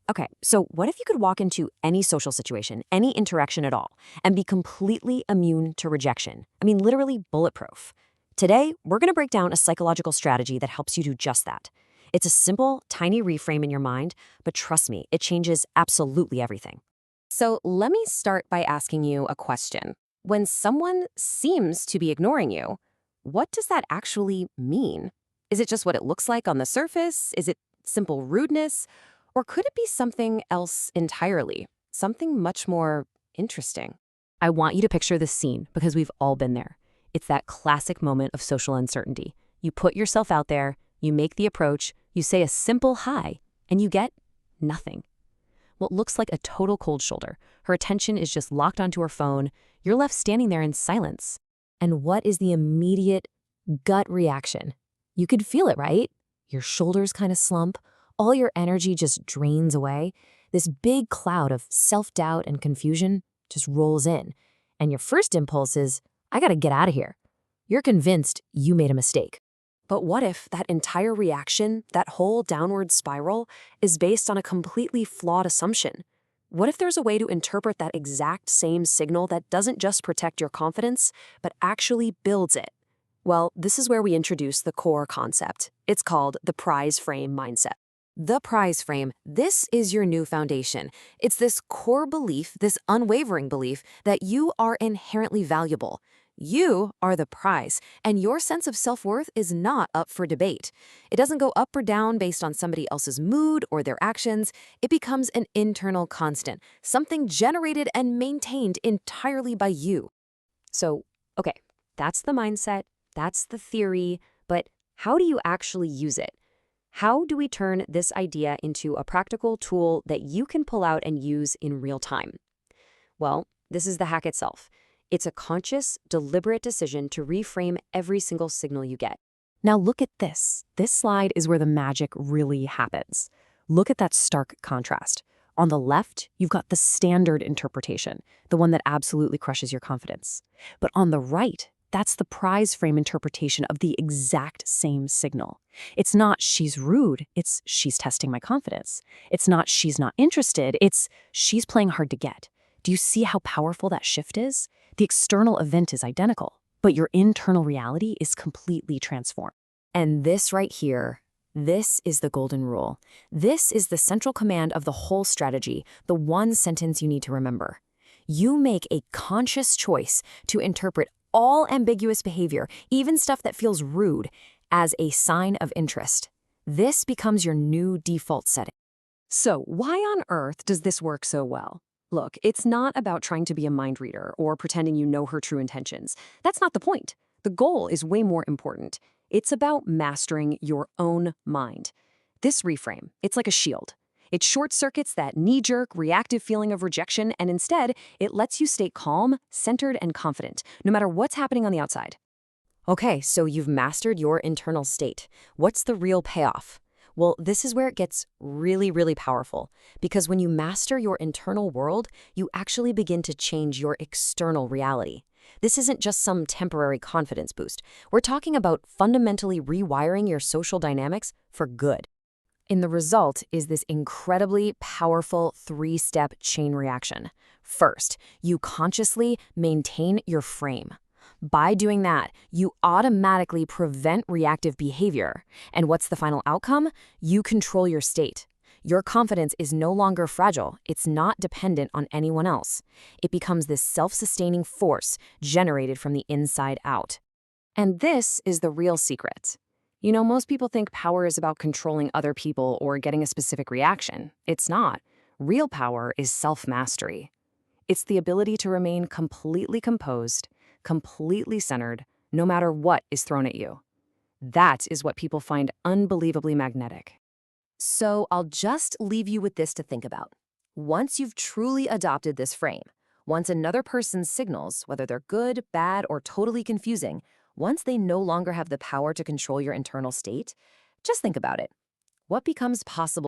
Okay, so what if you could walk into any social situation, any interaction at all, and be completely immune to rejection? I mean, literally bulletproof. Today, we're going to break down a psychological strategy that helps you do just that. It's a simple, tiny reframe in your mind, but trust me, it changes absolutely everything. So let me start by asking you a question. When someone seems to be ignoring you, what does that actually mean? Is it just what it looks like on the surface? Is it simple rudeness? Or could it be something else entirely? Something much more interesting? I want you to picture this scene because we've all been there. It's that classic moment of social uncertainty. You put yourself out there, you make the approach, you say a simple hi, and you get nothing. What looks like a total cold shoulder. Her attention is just locked onto her phone. You're left standing there in silence. And what is the immediate gut reaction? You could feel it, right? Your shoulders kind of slump. All your energy just drains away. This big cloud of self-doubt and confusion just rolls in. And your first impulse is, I gotta get out of here. You're convinced you made a mistake. But what if that entire reaction, that whole downward spiral, is based on a completely flawed assumption? What if there's a way to interpret that exact same signal that doesn't just protect your confidence, but actually builds it? Well, this is where we introduce the core concept. It's called the prize frame mindset. The prize frame, this is your new foundation. It's this core belief, this unwavering belief that you are inherently valuable. You are the prize, and your sense of self-worth is not up for debate. It doesn't go up or down based on somebody else's mood or their actions. It becomes an internal constant, something generated and maintained entirely by you. So, okay, that's the mindset, that's the theory, but how do you actually use it? How do we turn this idea into a practical tool that you can pull out and use in real time? Well, this is the hack itself. It's a conscious, deliberate decision to reframe every single signal you get. Now look at this. This slide is where the magic really happens. Look at that stark contrast. On the left, you've got the standard interpretation, the one that absolutely crushes your confidence. But on the right, that's the prize frame interpretation of the exact same signal. It's not she's rude, it's she's testing my confidence. It's not she's not interested, it's she's playing hard to get. Do you see how powerful that shift is? The external event is identical, but your internal reality is completely transformed. And this right here, this is the golden rule. This is the central command of the whole strategy, the one sentence you need to remember. You make a conscious choice to interpret all ambiguous behavior, even stuff that feels rude, as a sign of interest. This becomes your new default setting. So why on earth does this work so well? Look, it's not about trying to be a mind reader or pretending you know her true intentions. That's not the point. The goal is way more important. It's about mastering your own mind. This reframe, it's like a shield. It short-circuits that knee-jerk, reactive feeling of rejection, and instead, it lets you stay calm, centered, and confident, no matter what's happening on the outside. Okay, so you've mastered your internal state. What's the real payoff? Well, this is where it gets really, really powerful, because when you master your internal world, you actually begin to change your external reality. This isn't just some temporary confidence boost. We're talking about fundamentally rewiring your social dynamics for good. And the result is this incredibly powerful three-step chain reaction. First, you consciously maintain your frame. By doing that, you automatically prevent reactive behavior. And what's the final outcome? You control your state. Your confidence is no longer fragile. It's not dependent on anyone else. It becomes this self-sustaining force generated from the inside out. And this is the real secret. You know, most people think power is about controlling other people or getting a specific reaction. It's not. Real power is self-mastery. It's the ability to remain completely composed, completely centered, no matter what is thrown at you. That is what people find unbelievably magnetic. So I'll just leave you with this to think about. Once you've truly adopted this frame, once another person's signals, whether they're good, bad, or totally confusing, once they no longer have the power to control your internal state, just think about it. What becomes possible